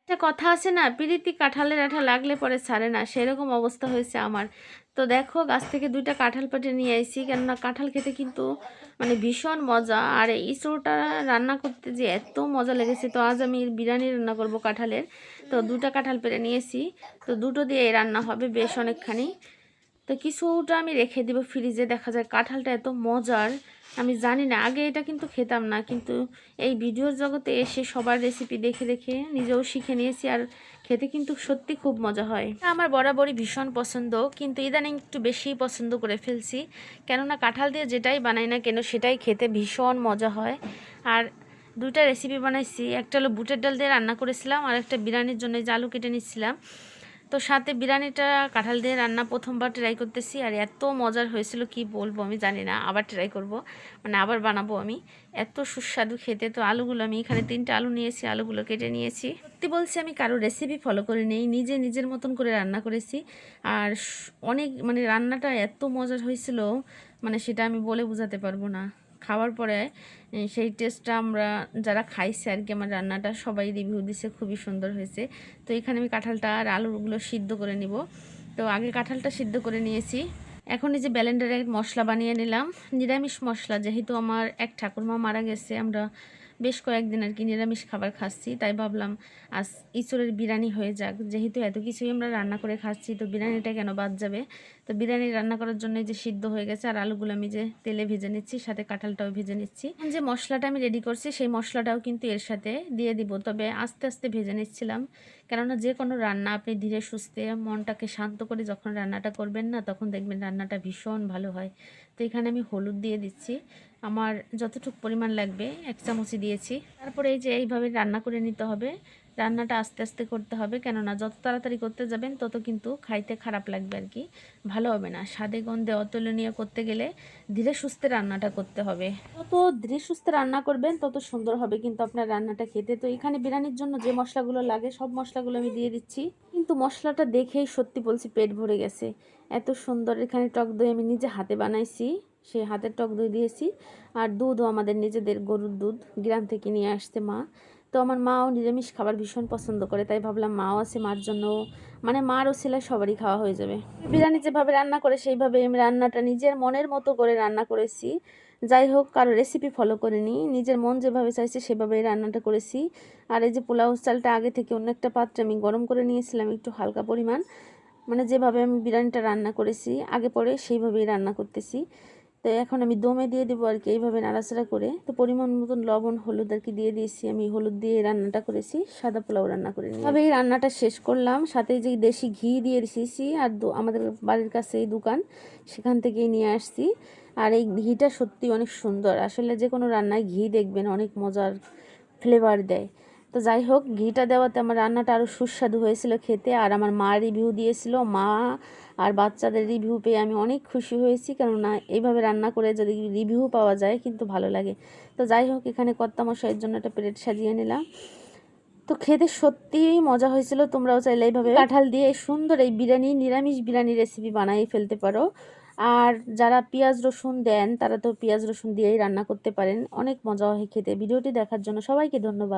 একটা কথা আছে না, পিরিতি কাঁঠালের আঠা লাগলে পরে ছাড়ে না, সেরকম অবস্থা হয়েছে আমার। তো দেখো, গাছ থেকে 2টা কাঁঠাল পেড়ে নিয়ে আইছি, কেননা কাঁঠাল খেতে কিন্তু মানে ভীষণ মজা। আর এই ইঁচড়টা রান্না করতে যে এত মজা লেগেছে, তো আজ আমি বিরিয়ানি রান্না করব কাঁঠালের। তো 2টা কাঁঠাল পেড়ে নিয়েছি, তো দুটো দিয়ে রান্না হবে বেশ অনেকখানি। তো কিছুটা আমি রেখে দিব ফ্রিজে। দেখা যায় কাঁঠালটা এত মজার, আমি জানি না, আগে এটা কিন্তু খেতাম না, কিন্তু এই ভিডিওর জগতে এসে সবার রেসিপি দেখে দেখে নিজেও শিখে নিয়েছি। আর খেতে কিন্তু সত্যি খুব মজা হয়। আমার বরাবরই ভীষণ পছন্দ, কিন্তু ইদানিং একটু বেশি পছন্দ করে ফেলছি, কেননা কাঁঠাল দিয়ে যেটাই বানাই না কেন সেটাই খেতে ভীষণ মজা হয়। আর 2টা রেসিপি বানাইছি, একটা হলো বুটের ডাল দিয়ে রান্না করেছিলাম, আর একটা বিরিয়ানির জন্য যে আলু কেটে নিচ্ছিলাম। তো সাথে বিরিয়ানিটা কাঁঠাল দিয়ে রান্না প্রথমবার ট্রাই করতেছি, আর এত মজার হয়েছিল কি বলবো, আমি জানি না, আবার ট্রাই করব, মানে আবার বানাবো আমি। এত সুস্বাদু খেতে। তো আলুগুলো আমি এখানে 3টা আলু নিয়েছি, আলুগুলো কেটে নিয়েছি। সত্যি বলছি, আমি কারো রেসিপি ফলো করে নেই, নিজে নিজের মতন করে রান্না করেছি। আর অনেক মানে রান্নাটা এত মজার হয়েছিল, মানে সেটা আমি বলে বোঝাতে পারবো না। খাওয়ার পরে সেই টেস্টটা আমরা যারা খাইছে আর কি, আমার রান্নাটা সবাই রিভিউ দিছে খুবই সুন্দর হয়েছে। তো এখানে আমি কাঁঠালটা আর আলুগুলো সিদ্ধ করে নিব। তো আগে কাঁঠালটা সিদ্ধ করে নিয়েছি, এখন এই যে ব্লেন্ডারে মশলা বানিয়ে নিলাম, নিরামিষ মশলা। যেহেতু আমার এক ঠাকুরমা মারা গেছে, আমরা বেশ কয়েকদিন আর কি নিরামিষ খাবার খাচ্ছি, তাই ভাবলাম আজ ইঁচড়ের বিরিয়ানি হয়ে যাক। যেহেতু এত কিছুই আমরা রান্না করে খাচ্ছি, তো বিরিয়ানিটা কেন বাদ যাবে। তো বিরিয়ানি রান্না করার জন্য যে সিদ্ধ হয়ে গেছে, আর আলুগুলো আমি যে তেলে ভেজে নিচ্ছি, সাথে কাঁঠালটাও ভেজে নিচ্ছি। যে মশলাটা আমি রেডি করছি, সেই মশলাটাও কিন্তু এর সাথে দিয়ে দিব, তবে আস্তে আস্তে ভেজে নিচ্ছিলাম, কেননা যে কোনো রান্না আপনি ধীরে সুস্থে মনটাকে শান্ত করে যখন রান্নাটা করবেন না, তখন দেখবেন রান্নাটা ভীষণ ভালো হয়। তো এখানে আমি হলুদ দিয়ে দিচ্ছি, আমার যতটুকু পরিমাণ লাগবে 1 চামচই দিয়েছি। তারপরে এই যে এইভাবে রান্না করে নিতে হবে, রান্নাটা আস্তে আস্তে করতে হবে, কেননা যত তাড়াতাড়ি করতে যাবেন তত কিন্তু খাইতে খারাপ লাগবে আর কি, ভালো হবে না। স্বাদে গন্ধে অতুলনীয় করতে গেলে ধীরে সুস্থে রান্নাটা করতে হবে। যত ধীরে সুস্থে রান্না করবেন তত সুন্দর হবে কিন্তু আপনার রান্নাটা খেতে। তো এখানে বিরিয়ানির জন্য যে মশলাগুলো লাগে সব মশলাগুলো আমি দিয়ে দিচ্ছি, কিন্তু মশলাটা দেখেই সত্যি বলছি পেট ভরে গেছে, এত সুন্দর। এখানে টক দই আমি নিজে হাতে বানাইছি, সেই হাতের টক দই দিয়েছি। আর দুধও আমাদের নিজেদের গরুর দুধ, গ্রাম থেকে নিয়ে আসছে মা। তো আমার মাও নিরামিষ খাবার ভীষণ পছন্দ করে, তাই ভাবলাম মাও আছে, মার জন্য মানে মার ও ছেলে সবারই খাওয়া হয়ে যাবে। বিরিয়ানি যেভাবে রান্না করে সেইভাবে আমি রান্নাটা নিজের মনের মতো করে রান্না করেছি। যাই হোক, কারো রেসিপি ফলো করিনি, নিজের মন যেভাবে চাইছে সেভাবেই রান্নাটা করেছি। আর এই যে পোলাও চালটা আগে থেকে অন্য একটা পাত্রে আমি গরম করে নিয়েছিলাম একটু হালকা পরিমাণ, মানে যেভাবে আমি বিরিয়ানিটা রান্না করেছি আগে পরে সেইভাবেই রান্না করতেছি। তো এখন আমি দমে দিয়ে দেবো আর কি, এইভাবে নাড়াচাড়া করে। তো পরিমাণ মতন লবণ হলুদ আর কি দিয়ে দিয়েছি, আমি হলুদ দিয়ে রান্নাটা করেছি, সাদা পোলাও রান্না করে নিই। তবে এই রান্নাটা শেষ করলাম, সাথে যে দেশি ঘি দিয়ে দিয়েছি, আর আমাদের বাড়ির কাছে এই দোকান, সেখান থেকেই নিয়ে আসছি। আর এই ঘিটা সত্যি অনেক সুন্দর, আসলে যে কোনো রান্নায় ঘি দেখবেন অনেক মজার ফ্লেভার দেয়। তো যাই হোক, ঘিটা দেওয়াতে আমার রান্নাটা আরও সুস্বাদু হয়েছিল খেতে। আর আমার মা রিভিউ দিয়েছিল, মা আর বাচ্চাদের রিভিউ পেয়ে আমি অনেক খুশি হয়েছি, কেননা এইভাবে রান্না করে যদি রিভিউ পাওয়া যায় কিন্তু ভালো লাগে। তো যাই হোক, এখানে কর্তামশাইয়ের জন্য একটা প্লেট সাজিয়ে নিলাম। তো খেতে সত্যিই মজা হয়েছিল, তোমরাও চাইলে এইভাবে কাঁঠাল দিয়ে সুন্দর এই বিরিয়ানি, নিরামিষ বিরিয়ানি রেসিপি বানিয়ে ফেলতে পারো। আর যারা পেঁয়াজ রসুন দেন তারা তো পেঁয়াজ রসুন দিয়েই রান্না করতে পারেন, অনেক মজা হয় খেতে। ভিডিওটি দেখার জন্য সবাইকে ধন্যবাদ।